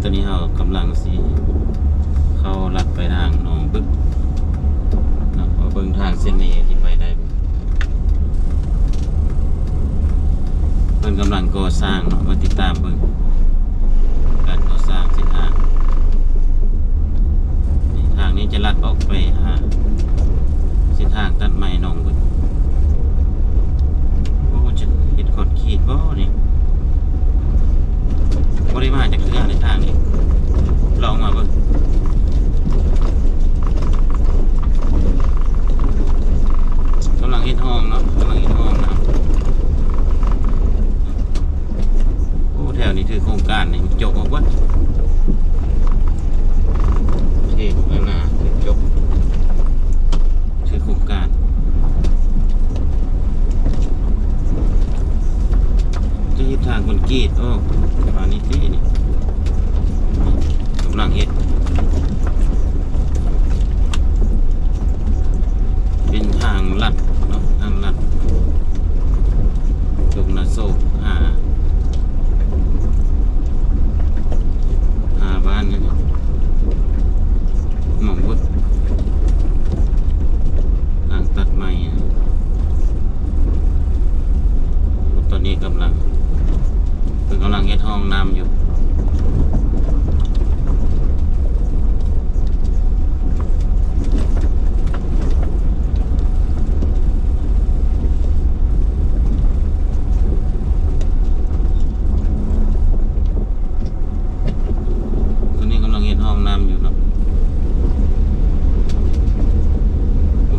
ตัวนี้เรากำลังสิเข้าลัดไปทางหนองบึกเนาะเบิ่งทางเส้นนี้ที่ไปได้เพิ่นกำลังก่อสร้างเนาะมาติดตามเบิ่งการก่อสร้างเส้นทางทางนี้จะลัดออกไปหาเส้นทางตัดไม้หนองบึกโอ้จะเฮ็ดคอนกรีตบ่นี่บ่ได้มาจากเทื่อในทางนี้ลองมาเบิ่งกำลังเฮ็ดห้องเนาะกำลังเฮ็ดห้องนะโอ้แถวนี้คือโครงการนี่จบออกวัดโอเคแล้วนะจบคือโครงการจะเฮ็ดทางคอนกรีตโอ้อันนี้ที่นี่กำลังเฮ็ดเป็นทางลัดเนาะทางลัดตรงนาโซกหาบ้านนี่หม่องวุฒทางตัดไม้ตอนนี้กำลังเฮ็ดห้องน้ำอยู่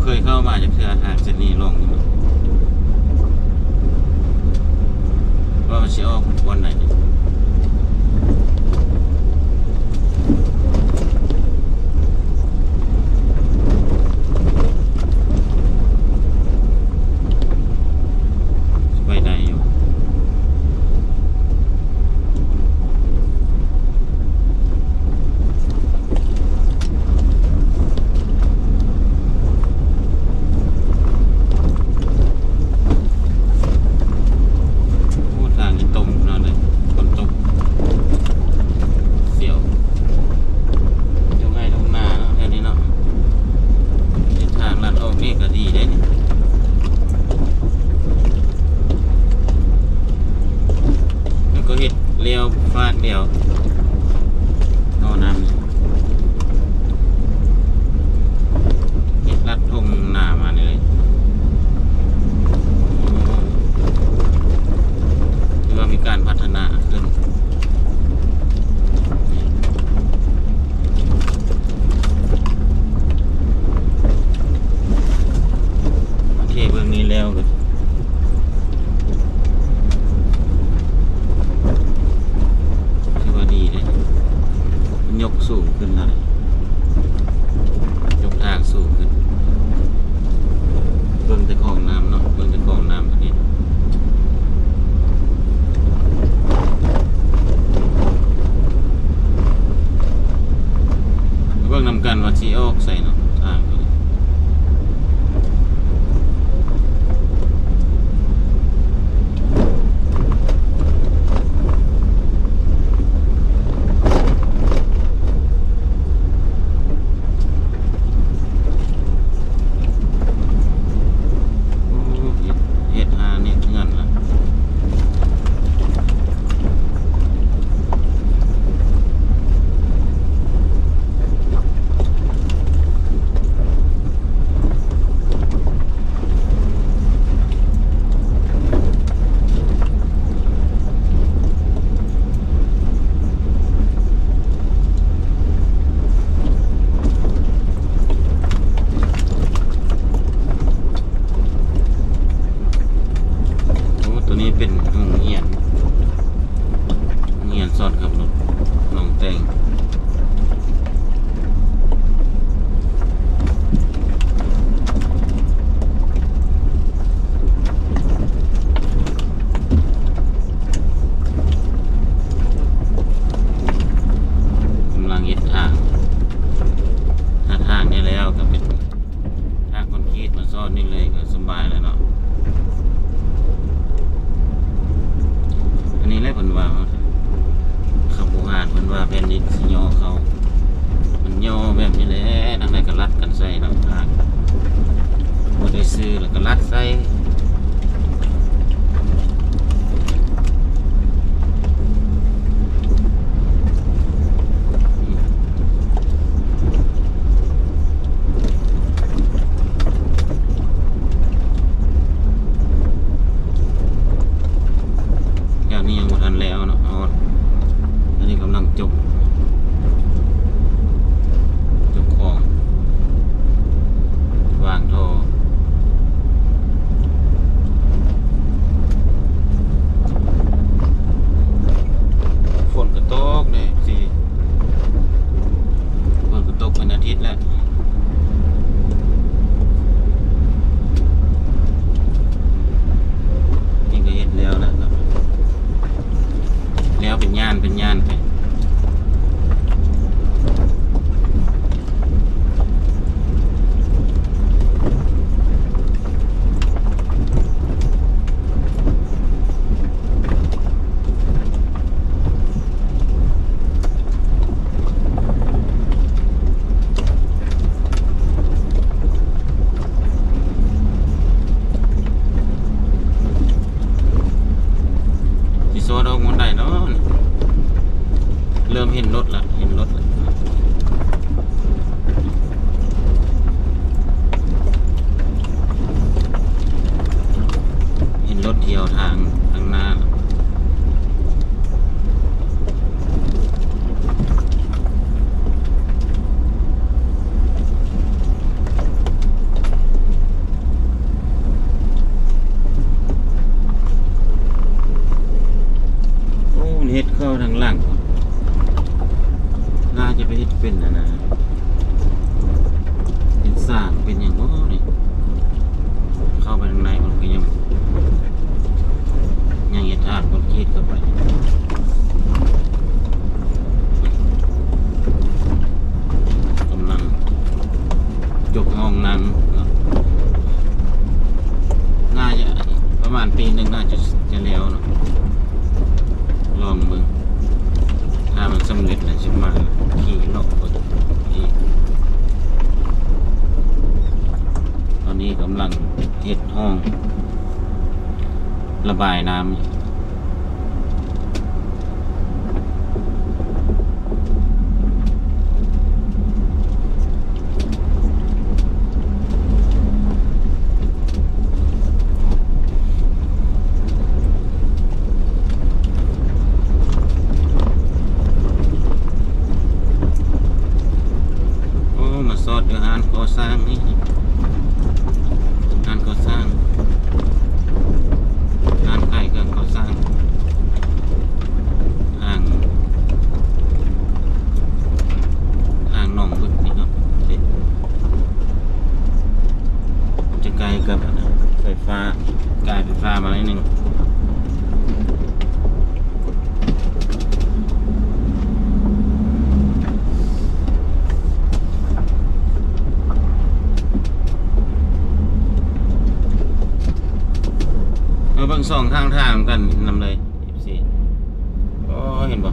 เคยเข้ามาจากเทือทางเส้นนี้ลงว่ามันจะออกวันไหนเนี่ยไปได้อยู่เลี้ยวฟาดเดียวเอาน้ำเห็ดลัดทุ่งหน้ามาเลยหรือว่ามีการพัฒนาขึ้นโอเคเบื้องนี้แล้วก็ยกสูงขึ้นหน่อยยกทางสูงขึ้นเบิ่งแต่ของน้ำเนาะเบิ่งแต่ของน้ำตัวนี้เบิ่งนำกันว่าสิออกใส่เนาะทางตัวนี้เป็นโรงเรียนสอนขับรถน้องแตงกำลังเฮ็ดทางนี้แล้วก็เป็นทางคอนกรีตมาซ่อนนี่เลยก็สบายแล้วเนาะอันนี้แหละเพิ่นว่าขับโบราณเพิ่นว่า ว่าแผ่นดินสิย่อเขามันย่อแบบนี้แหละทางใดก็รัดกันใส่ลำทางบ่ได้ซื้อแล้วก็รัดใส่อย่างนี้ยังบ่ทันแล้วเนาะอันนี้กำลังจบของวางท่อฝนก็ตกเลยสิฝนก็ตกเป็นอาทิตย์แล้วนี่ก็เฮ็ดแล้วนะครับแล้วเป็นย่านไปสิโซดอกมันได้เนาะเริ่มเห็นรถละเห็นรถละเห็นรถเที่ยวทางหน้าละโอ้เฮ็ดเข้าทางหลังน่าจะไปเฮ็ดเป็นนะเป็นสร้างเป็นอย่างง้อนี่เข้าไปทางในมันก็ยังเฮ็ดทางคนคิดเข้าไปกำลังจบห้องนั้นเนาะน่าจะประมาณปีหนึ่งน่าจะแล้วเนาะลองมึงถ้ามันสำเร็จแล้วจะมาขี่รอบอีกตอนนี้กำลังเฮ็ดห้องระบายน้ำโอ้มาสอดอยู่งานก่อสร้างนี่งานก่อสร้างงานใกล้เครื่องก่อสร้างอ่างหนองบึกนี่เนาะจะไกลกับไฟฟ้าการไฟฟ้ามาหน่อยนึงเบิ่งสองข้างทางกันนำเลย14โอ้เห็นบ่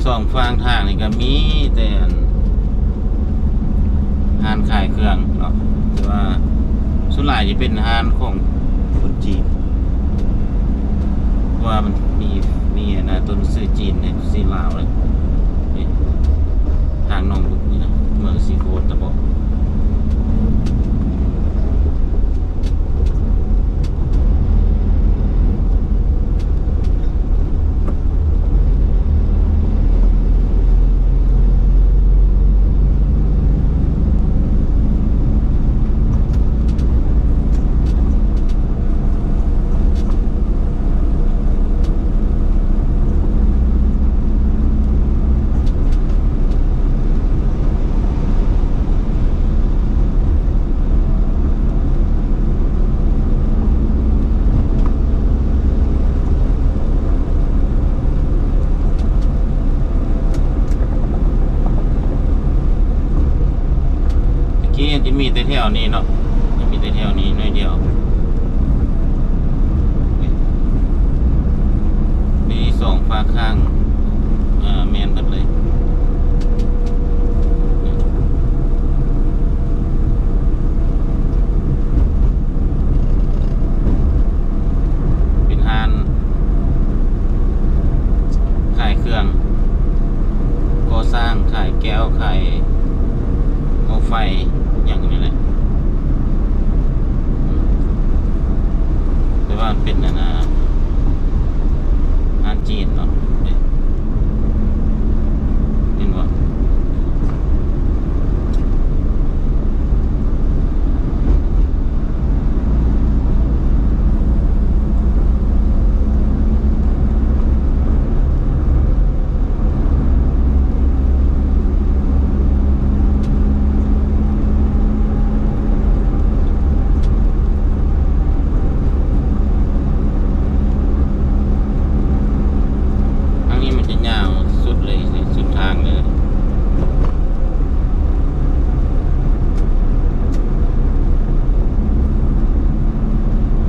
สองฟางทางนี่ก็มีแต่ห้านขายเครื่องเนาะแต่ว่าส่วนหลายจะเป็นห้านของคนจีนเพราะว่ามันมีนะต้นซื้อจีนเนี่ยซื้อลาวเลยนี่ทางหนองบุกนี่นะเมืองสีโคตรตะบอกจะมีแต่แถวนี้เนาะจะมีแต่แถวนี้น้อยเดียว เป็นอาหารจีนเนาะเห็นว่าทางนี้มันจะยาวสุดเลยสิสุดทางเลย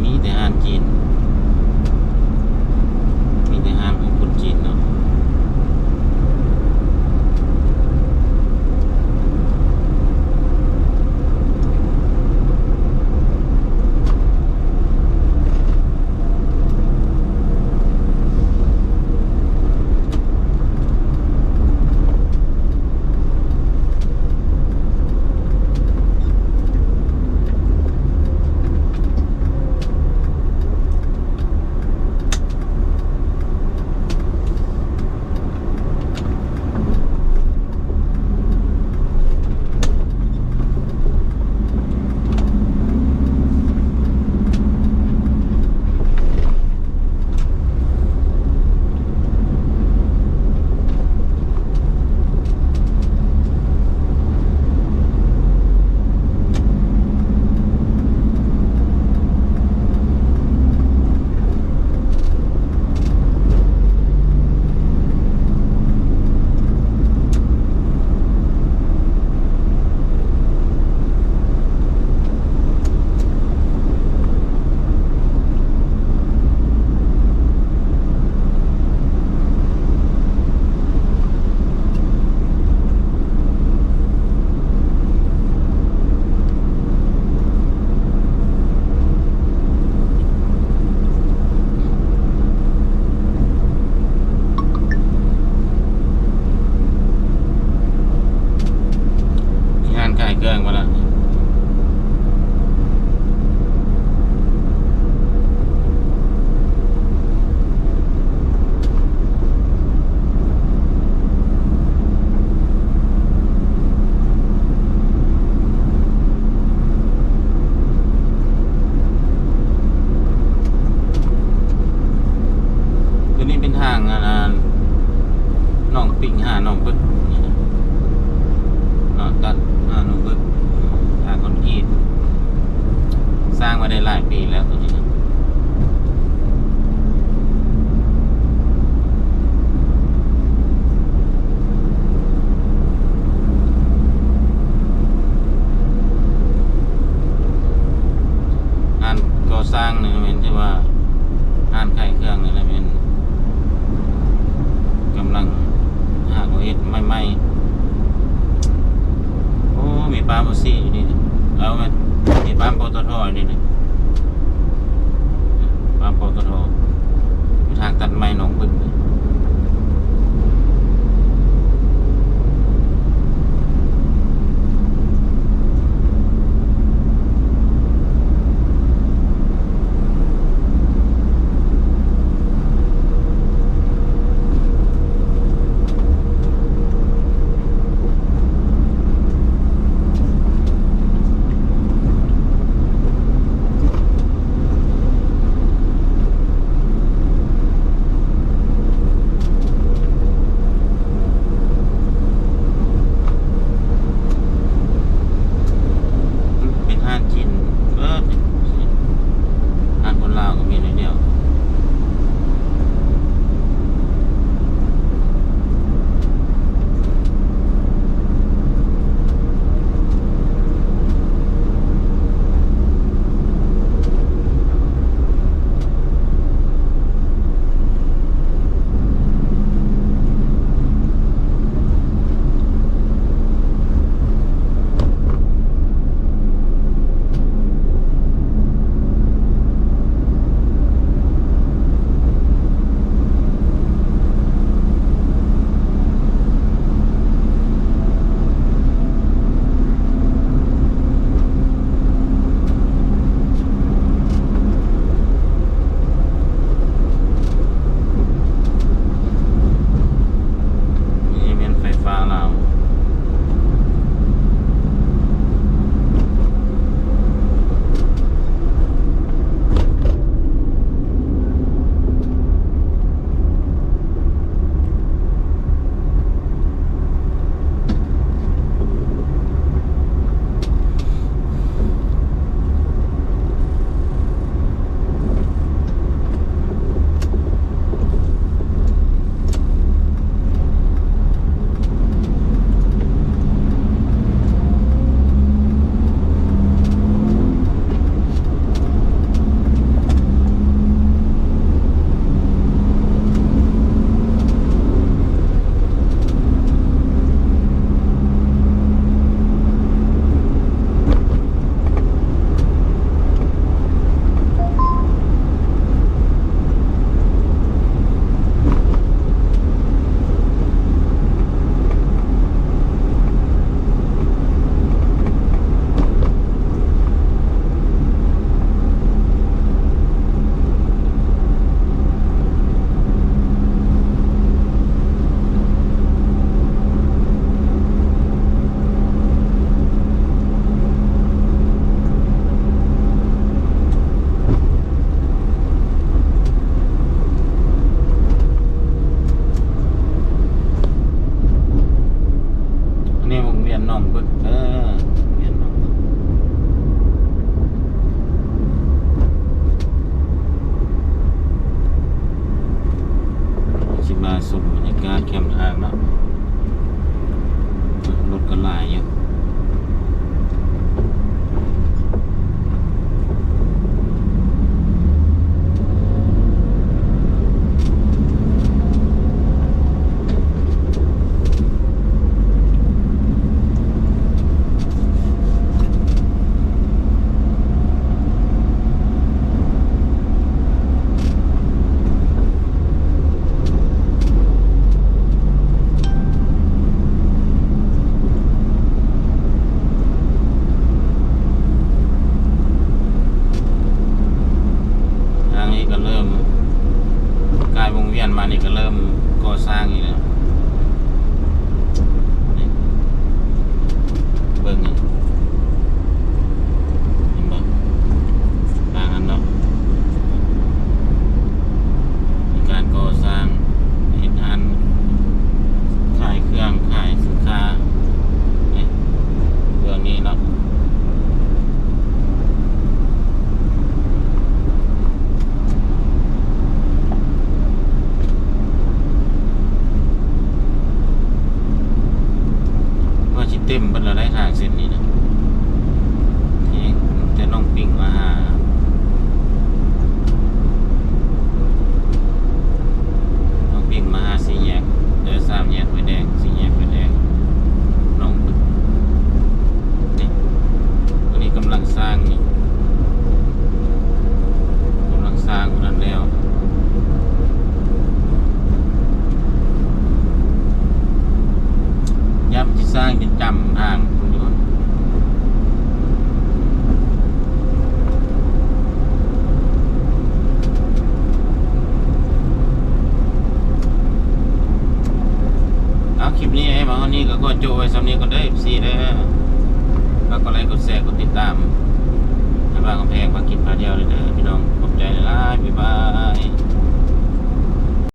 มีแต่อาหารจีน มีแต่อาหารของคนจีนเนาะมีงานขายเครื่องมาละตัวนี้เป็นทางหนองปิงหาหนองบึกนี่นะเนาะตัดหนองบึกทางคอนกรีตสร้างมาได้หลายปีแล้วตัวนี้นะงานก่อสร้างนี่เป็นที่ว่างานขายเครื่องนี่แหละเป็นกำลังหาของเฮ็ดใหม่ๆโอ้มีปั๊มโอซี่อยู่นี่นี่เอาไหมมีปั๊มปตทอยู่นี่นี่ปั๊มปตทอยู่ทางตัดไม้หนองบึกนี่ ก็เริ่มกลายวงเวียนมานี่ก็เริ่มก่อสร้างอีกแล้วนี่เบิ่งนี่เห็นบ่ทางนั้นเนาะมีการก่อสร้างเฮ็ดงานขายเครื่องขายสินค้านี่เรื่องนี้เนาะเต็มเป็นเราได้ทางเส้นนี้นะที่จะน้องปิ่งมาหาน้องปิ่งมาหาสี่แยกสามแยกไฟแดงสี่แยกไฟแดงน้องนี่ตัวนี้กำลังสร้างนี่กำลังสร้างนั่นแล้วย่ำที่สร้างจนจำทางคุณดูเอาคลิปนี้ให้มาวันนี้ก็โจไว้สำเนียงก็ได้ซีได้แล้วก็ไลค์กดแชร์กดติดตามให้บางกำแพงมากินพาเดียวเลยนะ